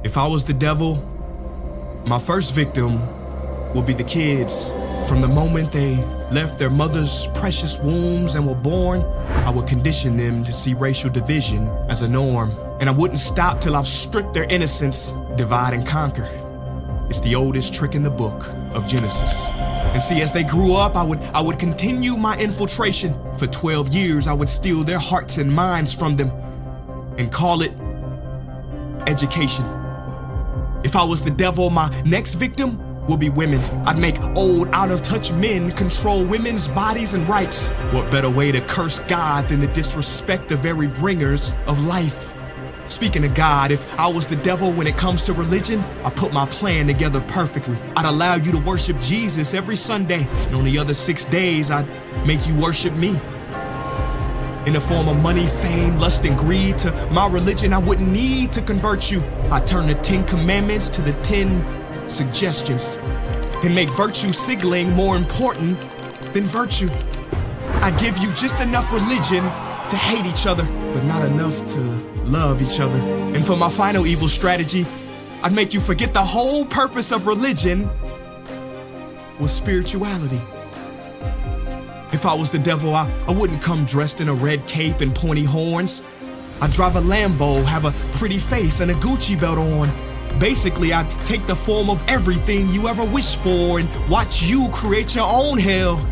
If I was the devil, my first victim would be the kids. From the moment they left their mother's precious wombs and were born, I would condition them to see racial division as a norm. And I wouldn't stop till I've stripped their innocence, divide and conquer. It's the oldest trick in the book of Genesis. And see, as they grew up, I would continue my infiltration. For 12 years, I would steal their hearts and minds from them and call it education. If I was the devil, my next victim will be women. I'd make old, out-of-touch men control women's bodies and rights. What better way to curse God than to disrespect the very bringers of life? Speaking of God, if I was the devil when it comes to religion, I put my plan together perfectly. I'd allow you to worship Jesus every Sunday, and on the other 6 days, I'd make you worship me. In the form of money, fame, lust, and greed, to my religion, I wouldn't need to convert you. I'd turn the 10 commandments to the 10 suggestions and make virtue signaling more important than virtue. I give you just enough religion to hate each other, but not enough to love each other. And for my final evil strategy, I'd make you forget the whole purpose of religion was spirituality. If I was the devil, I wouldn't come dressed in a red cape and pointy horns. I'd drive a Lambo, have a pretty face, and a Gucci belt on. Basically, I'd take the form of everything you ever wished for and watch you create your own hell.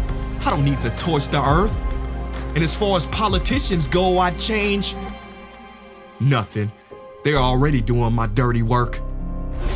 I don't need to torch the earth. And as far as politicians go, I'd change nothing. They're already doing my dirty work.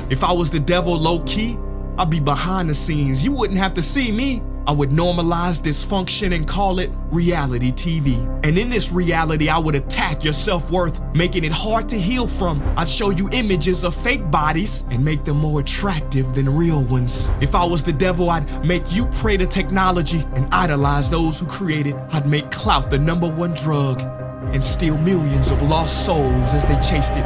If I was the devil low-key, I'd be behind the scenes. You wouldn't have to see me. I would normalize dysfunction and call it reality TV. And in this reality, I would attack your self-worth, making it hard to heal from. I'd show you images of fake bodies and make them more attractive than real ones. If I was the devil, I'd make you pray to technology and idolize those who create it. I'd make clout the #1 drug and steal millions of lost souls as they chased it.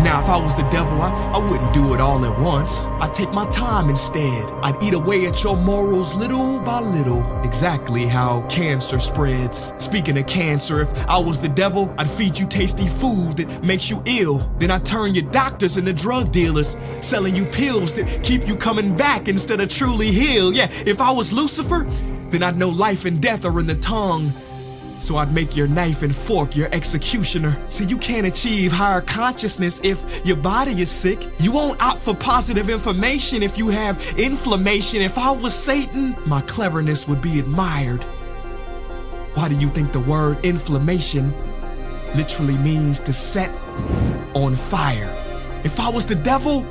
Now, if I was the devil, I wouldn't do it all at once. I'd take my time instead. I'd eat away at your morals little by little, exactly how cancer spreads. Speaking of cancer, if I was the devil, I'd feed you tasty food that makes you ill. Then I'd turn your doctors into drug dealers, selling you pills that keep you coming back instead of truly heal. Yeah, if I was Lucifer, then I'd know life and death are in the tongue. So I'd make your knife and fork your executioner. See, you can't achieve higher consciousness if your body is sick. You won't opt for positive information if you have inflammation. If I was Satan, my cleverness would be admired. Why do you think the word inflammation literally means to set on fire? If I was the devil,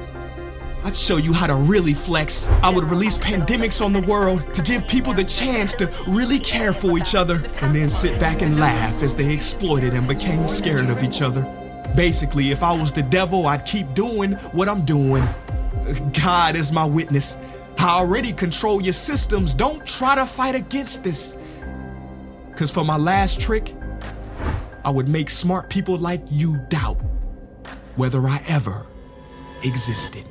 I'd show you how to really flex. I would release pandemics on the world to give people the chance to really care for each other and then sit back and laugh as they exploited and became scared of each other. Basically, if I was the devil, I'd keep doing what I'm doing. God is my witness. I already control your systems. Don't try to fight against this. 'Cause for my last trick, I would make smart people like you doubt whether I ever existed.